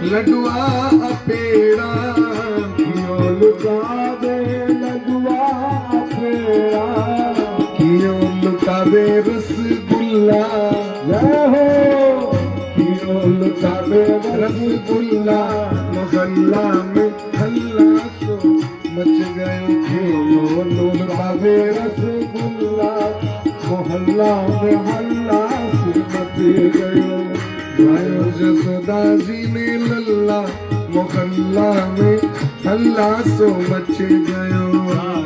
लडुआ पेड़ा कियो लुटावे लडुआ पेड़ा, कियो लुटावे रसगुल्ला, जय हो कियो लुटावे रसगुल्ला मोहल्ला में हल्ला सो मच गयो कियो लुटावे रसगुल्ला, मोहल्ला में हल्ला मच गयो। गायो जसोदा जी ने लल्ला मोहल्ला में हल्ला सो मच गयो।